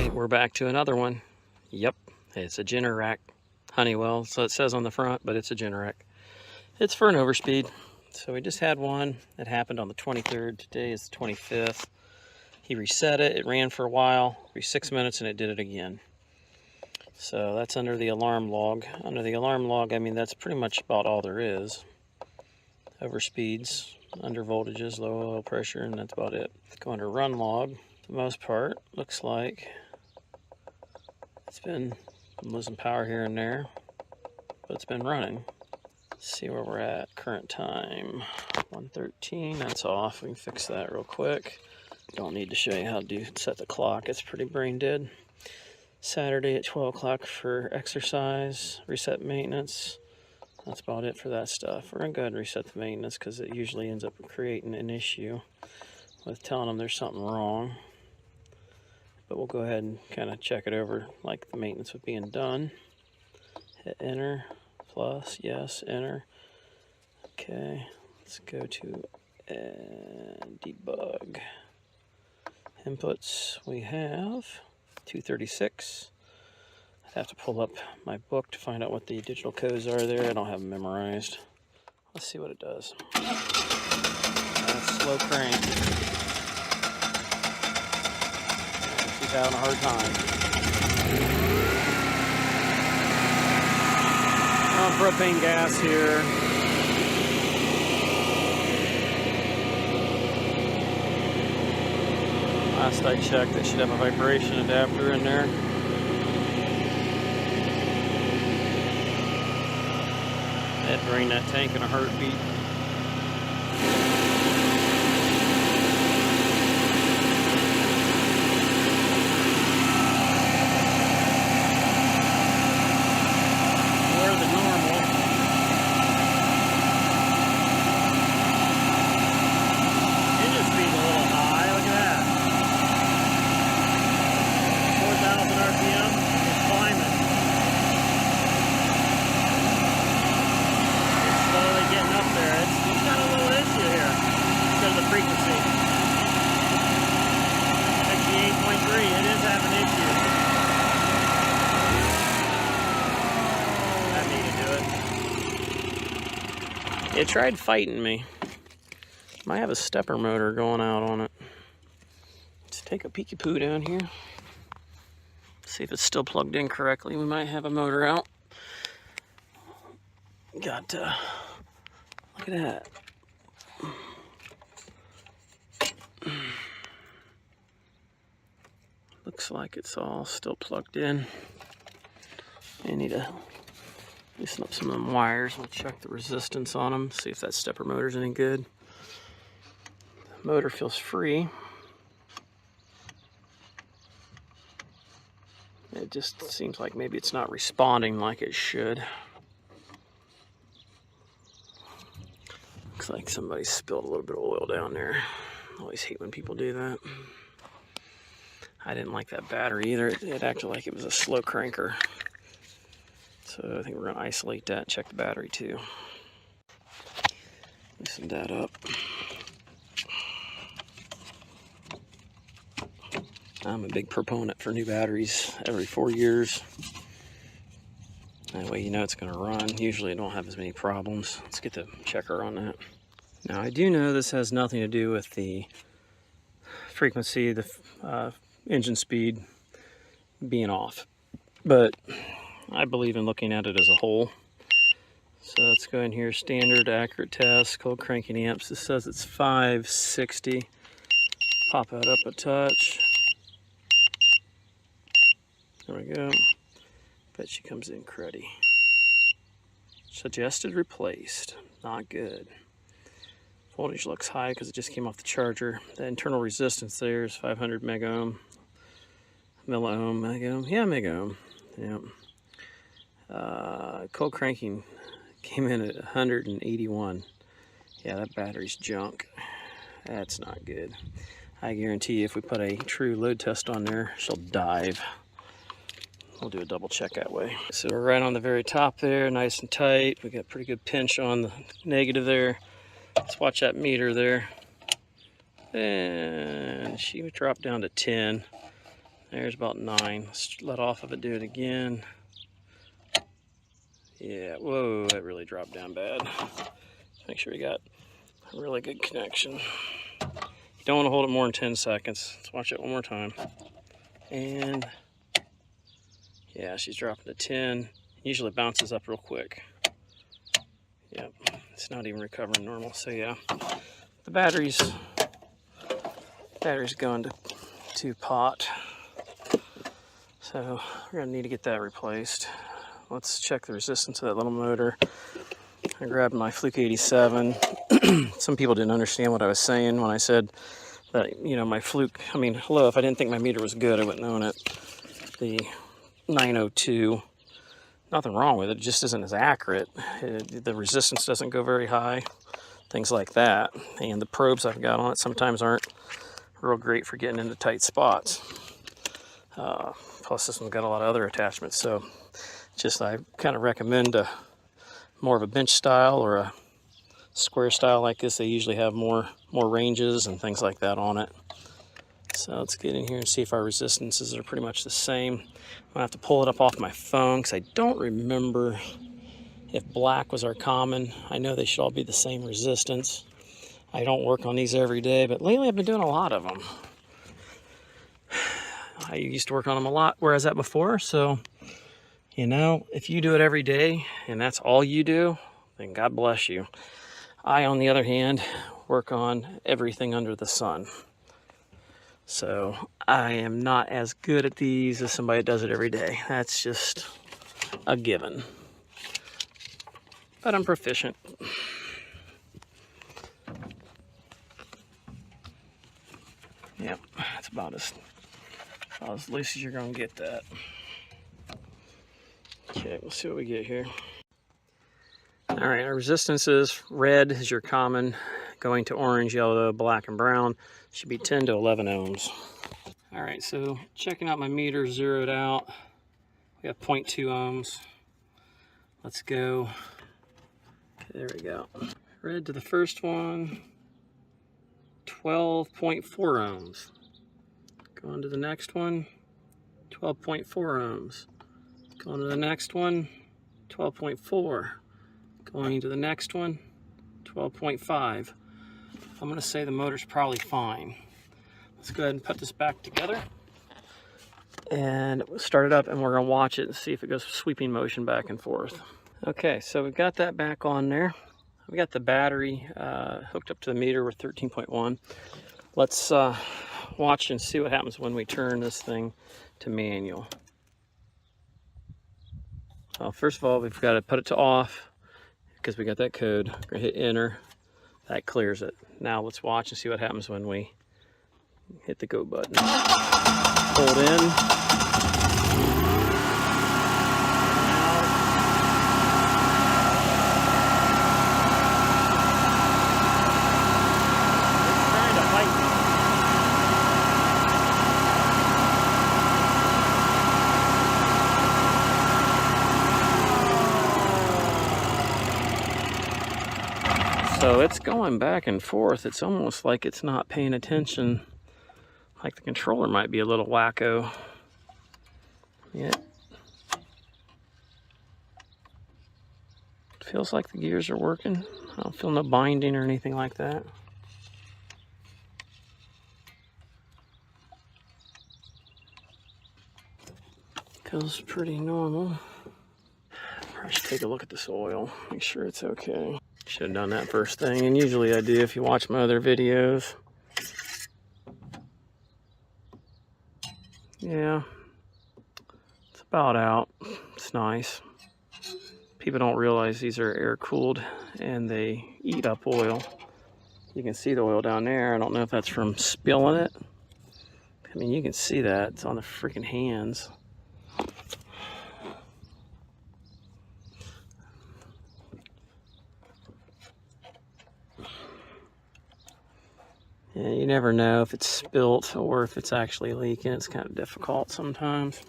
Alright, we're back to another one. Yep, it's a Generac Honeywell, so it says on the front, but it's a Generac. It's for an overspeed. So we just had one that happened on the 23rd. Today is the 25th. He reset it, it ran for a while, every 6 minutes, and it did it again. So that's under the alarm log. Under the alarm log, I mean, that's pretty much about all there is. Overspeeds, under voltages, low oil pressure, and that's about it. Go under run log. For the most part, looks like it's been losing power here and there, but it's been running. Let's see where we're at. Current time, 1:13. That's off. We can fix that real quick. Don't need to show you how to set the clock. It's pretty brain dead. Saturday at 12 o'clock for exercise, reset maintenance. That's about it for that stuff. We're going to go ahead and reset the maintenance because it usually ends up creating an issue with telling them there's something wrong. But we'll go ahead and kind of check it over like the maintenance was being done. Hit enter, plus, yes, enter. Okay, let's go to debug. Inputs we have 236. I'd have to pull up my book to find out what the digital codes are there. I don't have them memorized. Let's see what it does. Slow crank. She's having a hard time. Propane gas here. Last I checked, they should have a vibration adapter in there. That'd drain that tank in a heartbeat. More than normal. Engine speed's a little high, look at that. 4,000 RPM, it's climbing. It's slowly getting up there. It's got a little issue here because of the frequency. 68.3, it is having issues. That needed to do it. It tried fighting me. Might have a stepper motor going out on it. Let's take a peeky poo down here. See if it's still plugged in correctly. We might have a motor out. Got, look at that. Looks like it's all still plugged in. I need to loosen up some of them wires. We'll check the resistance on them, see if that stepper motor's any good. The motor feels free. It just seems like maybe it's not responding like it should. Looks like somebody spilled a little bit of oil down there. I always hate when people do that. I didn't like that battery either. It acted like it was a slow cranker. So I think we're going to isolate that and check the battery too. Loosen that up. I'm a big proponent for new batteries every 4 years. That way you know it's going to run. Usually I don't have as many problems. Let's get the checker on that. Now I do know this has nothing to do with the frequency, the engine speed being off. But I believe in looking at it as a whole. So let's go in here, standard accurate test, cold cranking amps. This says it's 560. Pop that up a touch. There we go. Bet she comes in cruddy. Suggested replaced. Not good. Voltage looks high because it just came off the charger. The internal resistance there is 500 megohm. Milliohm, megohm. Yeah, megohm. Yeah. Cold cranking came in at 181. Yeah, that battery's junk. That's not good. I guarantee you if we put a true load test on there, she'll dive. We'll do a double check that way. So we're right on the very top there, nice and tight. We got a pretty good pinch on the negative there. Let's watch that meter there. And she dropped down to 10. There's about 9. Let's let off of it, do it again. Yeah, whoa, that really dropped down bad. Make sure you got a really good connection. You don't want to hold it more than 10 seconds. Let's watch it one more time. And yeah, she's dropping to 10. Usually bounces up real quick. Yep, it's not even recovering normal. So yeah, the battery's going to pot. So we're gonna need to get that replaced. Let's check the resistance of that little motor. I grabbed my Fluke 87. Some people didn't understand what I was saying when I said that, you know, my Fluke, I mean, hello, if I didn't think my meter was good, I wouldn't own it. The 902, nothing wrong with it, it just isn't as accurate. The resistance doesn't go very high, things like that. And the probes I've got on it sometimes aren't real great for getting into tight spots. Plus this one's got a lot of other attachments, so just I kind of recommend more of a bench style or a square style like this. They usually have more ranges and things like that on it. So let's get in here and see if our resistances are pretty much the same. I'm gonna have to pull it up off my phone because I don't remember if black was our common. I know they should all be the same resistance. I don't work on these every day, but lately I've been doing a lot of them. I used to work on them a lot, where I was at before, so you know, if you do it every day and that's all you do, then God bless you. I, on the other hand, work on everything under the sun. So I am not as good at these as somebody that does it every day. That's just a given. But I'm proficient. Yep, that's about as loose as you're gonna get that. Okay, we'll see what we get here. All right, our resistance is red is your common, going to orange, yellow, black, and brown. Should be 10 to 11 ohms. All right, so checking out my meter, zeroed out. We have 0.2 ohms. Let's go. Okay, there we go. Red to the first one, 12.4 ohms. Going to the next one, 12.4 ohms. Going to the next one, 12.4. Going to the next one, 12.5. I'm gonna say the motor's probably fine. Let's go ahead and put this back together and start it up, and we're gonna watch it and see if it goes sweeping motion back and forth. Okay, so we've got that back on there. We got the battery hooked up to the meter with 13.1. Let's watch and see what happens when we turn this thing to manual. Well, first of all, we've got to put it to off because we got that code. We're gonna hit enter. That clears it. Now let's watch and see what happens when we hit the go button. Hold in. So it's going back and forth. It's almost like it's not paying attention. Like the controller might be a little wacko. Yeah. Feels like the gears are working. I don't feel no binding or anything like that. Goes pretty normal. I should take a look at this oil, make sure it's okay. Should have done that first thing, and usually I do if you watch my other videos. Yeah, it's about out. It's nice. People don't realize these are air cooled and they eat up oil. You can see the oil down there. I don't know if that's from spilling it. I mean, you can see that. It's on the freaking hands. Yeah, you never know if it's spilt or if it's actually leaking. It's kind of difficult sometimes.